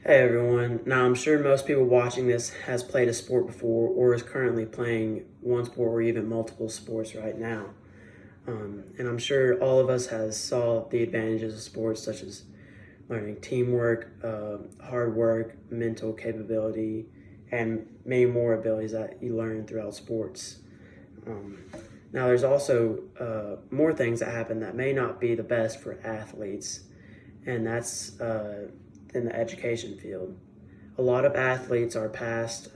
Hey everyone. Now I'm sure most people watching this has played a sport before or is currently playing one sport or even multiple sports right now. And I'm sure all of us has saw the advantages of sports such as learning teamwork, hard work, mental capability, and many more abilities that you learn throughout sports. Um, Now there's also more things that happen that may not be the best for athletes, and that's in the education field. A lot of athletes are passed,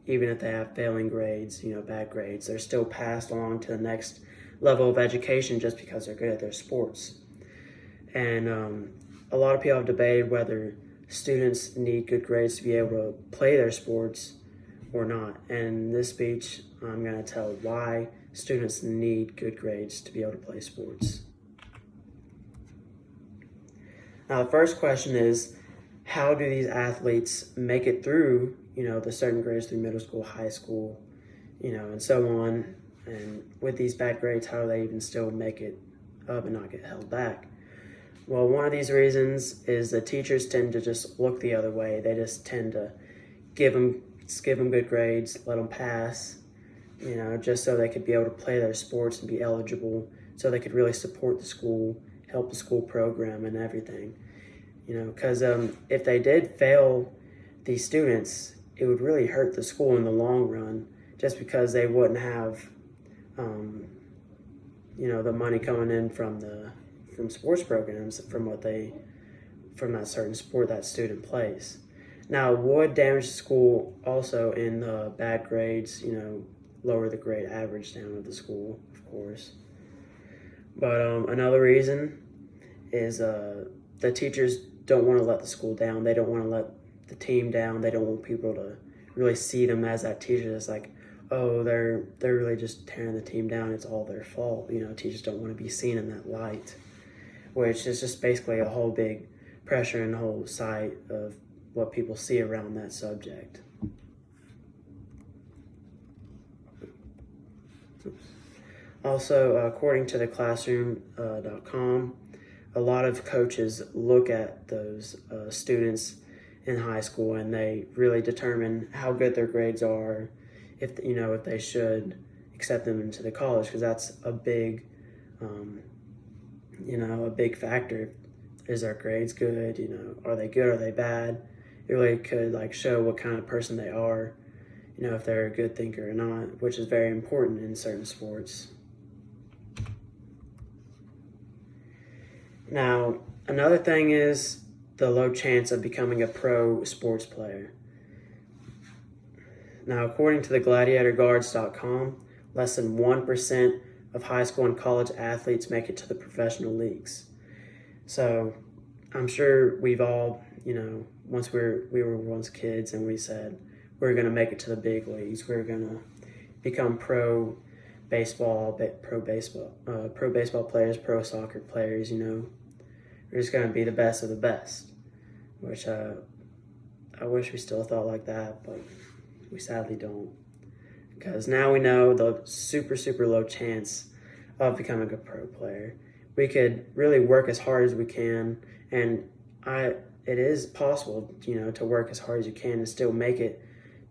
even if they have failing grades, bad grades, they're still passed along to the next level of education just because they're good at their sports. And a lot of people have debated whether students need good grades to be able to play their sports or not. And in this speech, I'm going to tell why students need good grades to be able to play sports. Now, the first question is, how do these athletes make it through, the certain grades through middle school, high school, and so on? And with these bad grades, how do they even still make it up and not get held back? Well, one of these reasons is the teachers tend to just look the other way. They just tend to give them good grades, let them pass, just so they could be able to play their sports and be eligible, so they could really support the school, help the school program and everything. Because if they did fail these students, it would really hurt the school in the long run, just because they wouldn't have, the money coming in from sports programs from that certain sport that student plays. Now, it would damage the school also in the bad grades, lower the grade average down of the school, of course. But another reason is the teachers don't want to let the school down. They don't want to let the team down. They don't want people to really see them as that teacher that's like, oh, they're really just tearing the team down. It's all their fault. Teachers don't want to be seen in that light, which is just basically a whole big pressure and whole side of what people see around that subject. Also, according to theclassroom.com, a lot of coaches look at those students in high school and they really determine how good their grades are, if they should accept them into the college, because that's a big, a big factor. Is their grades good? Are they good? Are they bad? It really could show what kind of person they are, if they're a good thinker or not, which is very important in certain sports. Now, another thing is the low chance of becoming a pro sports player. Now, according to the gladiatorguards.com, less than 1% of high school and college athletes make it to the professional leagues. So I'm sure we've all, once we were once kids and we said, we're going to make it to the big leagues. We're going to become pro baseball players, pro soccer players, We're just going to be the best of the best, which I wish we still thought like that, but we sadly don't. Because now we know the super, super low chance of becoming a pro player. We could really work as hard as we can, and it is possible, to work as hard as you can and still make it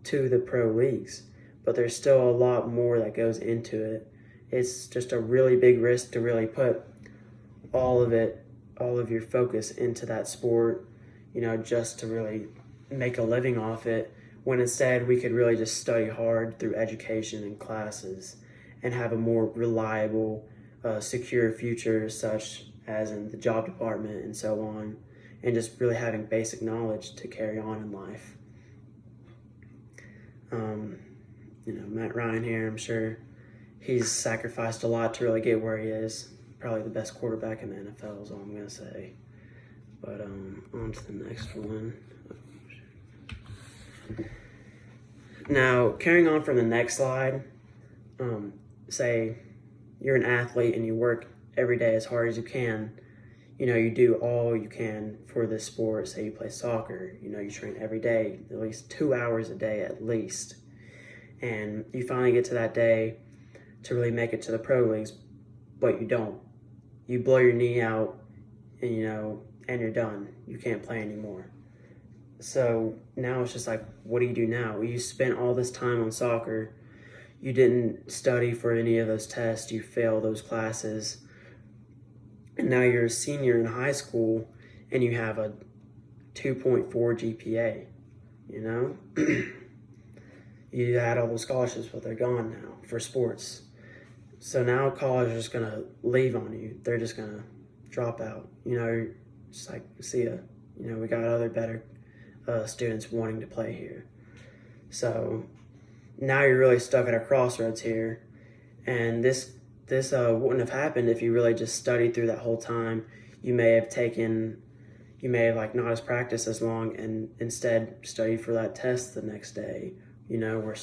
to the pro leagues. But there's still a lot more that goes into it. It's just a really big risk to really put all of your focus into that sport, just to really make a living off it, when instead we could really just study hard through education and classes and have a more reliable, secure future, such as in the job department and so on, and just really having basic knowledge to carry on in life. Matt Ryan here, I'm sure he's sacrificed a lot to really get where he is. Probably the best quarterback in the NFL is all I'm going to say. But on to the next one. Now, carrying on from the next slide, say you're an athlete and you work every day as hard as you can. You do all you can for this sport. Say you play soccer, you train every day, at least 2 hours a day at least. And you finally get to that day to really make it to the pro leagues, but you don't. You blow your knee out and, and you're done. You can't play anymore. So now it's just like, what do you do now? You spent all this time on soccer. You didn't study for any of those tests. You failed those classes. And now you're a senior in high school and you have a 2.4 GPA, you know? You had all those scholarships, but they're gone now for sports. So now college is just going to leave on you. They're just going to drop out. You know, just like, see ya. You know, we got other better students wanting to play here. So now you're really stuck at a crossroads here. And this wouldn't have happened if you really just studied through that whole time. You may have like not as practiced as long and instead studied for that test the next day, you know, or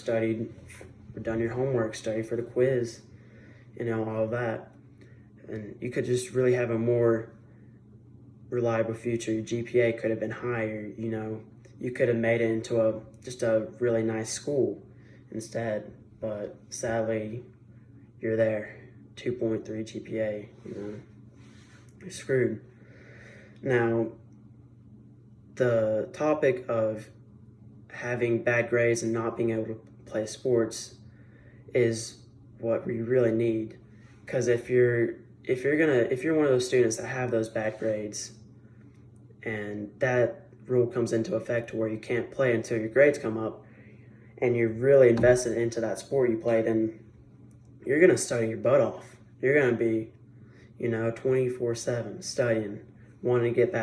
done your homework, studied for the quiz, you know, all of that. And you could just really have a more reliable future. Your GPA could have been higher, you know, you could have made it into just a really nice school instead, but sadly you're there, 2.3 GPA, you know, you're screwed. Now, the topic of having bad grades and not being able to play sports is what we really need, because if you're one of those students that have those bad grades and that rule comes into effect where you can't play until your grades come up and you're really invested into that sport you play, then you're going to study your butt off. You're going to be, you know, 24/7 studying, wanting to get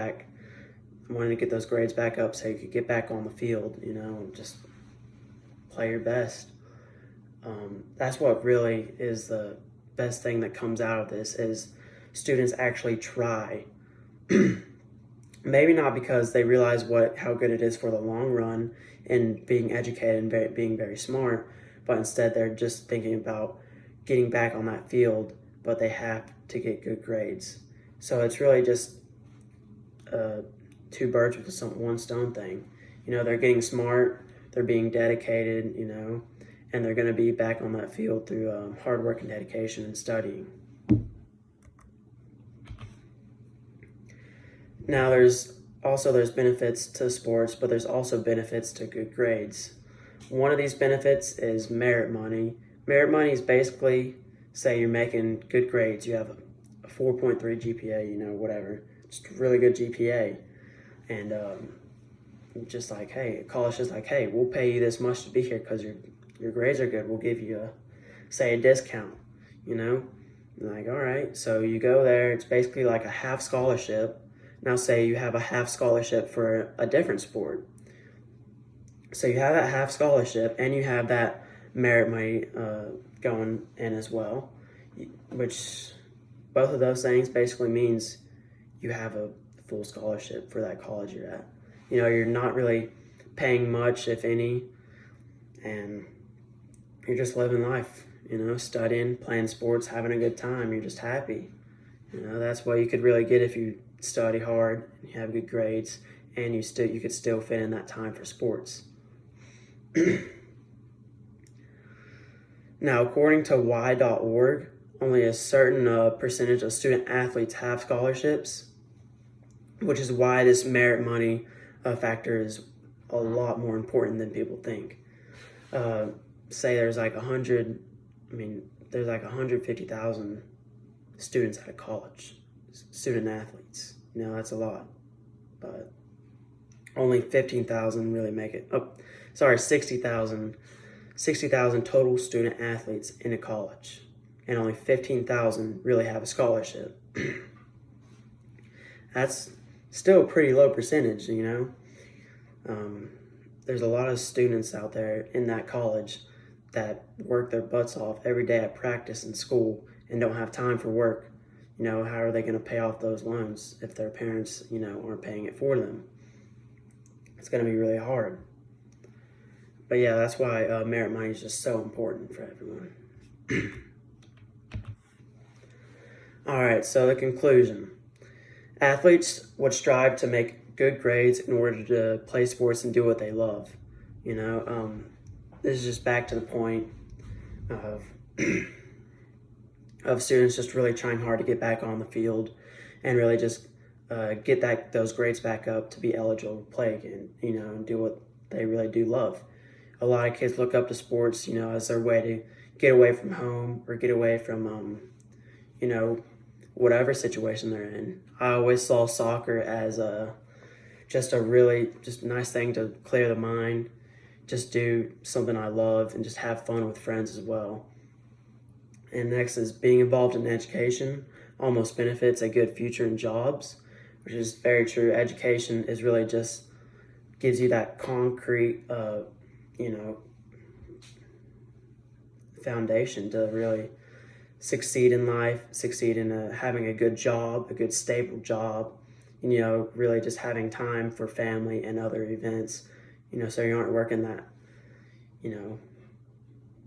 those grades back up so you could get back on the field, you know, and just play your best. That's what really is the best thing that comes out of this, is students actually try. Maybe not because they realize how good it is for the long run in being educated and being very smart, but instead they're just thinking about getting back on that field, but they have to get good grades. So it's really just two birds with one stone thing. You know, they're getting smart, they're being dedicated, you know, and they're going to be back on that field through hard work and dedication and studying. Now, there's benefits to sports, but there's also benefits to good grades. One of these benefits is merit money. Merit money is basically, say you're making good grades, you have a 4.3 GPA, you know, whatever, just a really good GPA. And just like, hey, college is like, hey, we'll pay you this much to be here because your grades are good. We'll give you a discount, you know? And like, all right, so you go there. It's basically like a half scholarship. Now say you have a half scholarship for a different sport. So you have that half scholarship and you have that merit money going in as well, which both of those things basically means you have a full scholarship for that college you're at. You know, you're not really paying much, if any, and you're just living life, you know, studying, playing sports, having a good time. You're just happy. You know, that's what you could really get if you study hard, and you have good grades, and you could still fit in that time for sports. Now, according to y.org, only a certain percentage of student athletes have scholarships, which is why this merit money factor is a lot more important than people think. Say there's like 150,000 students at a college, student athletes. You know, that's a lot, but only 15,000 really make it. 60,000 total student athletes in a college, and only 15,000 really have a scholarship. That's still a pretty low percentage, you know. There's a lot of students out there in that college that work their butts off every day at practice and school and don't have time for work. You know, how are they going to pay off those loans if their parents, you know, aren't paying it for them? It's going to be really hard. But yeah, that's why merit money is just so important for everyone. All right, so the conclusion. Athletes would strive to make good grades in order to play sports and do what they love. You know, this is just back to the point of students just really trying hard to get back on the field and really just get those grades back up to be eligible to play again, and do what they really do love. A lot of kids look up to sports, as their way to get away from home or get away from, whatever situation they're in. I always saw soccer as just a really just nice thing to clear the mind, just do something I love, and just have fun with friends as well. And next is being involved in education almost benefits a good future in jobs, which is very true. Education is really just gives you that concrete, foundation to really succeed in life, succeed in having a good job, a good stable job, really just having time for family and other events, so you aren't working that,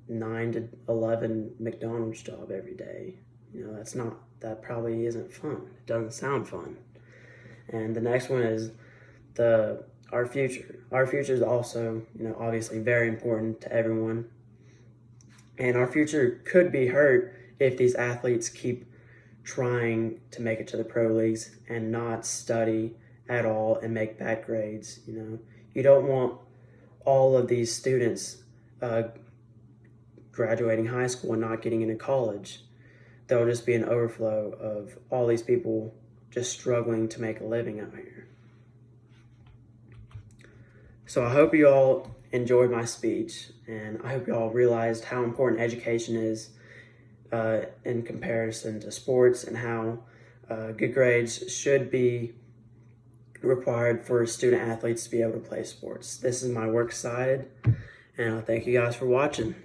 9 to 11 McDonald's job every day. That probably isn't fun. It doesn't sound fun. And the next one is our future. Our future is also, obviously very important to everyone. And our future could be hurt if these athletes keep trying to make it to the pro leagues and not study at all and make bad grades. You don't want all of these students graduating high school and not getting into college. There'll just be an overflow of all these people just struggling to make a living out here. So I hope you all enjoyed my speech, and I hope you all realized how important education is in comparison to sports, and how good grades should be required for student athletes to be able to play sports. This is my works cited, and I thank you guys for watching.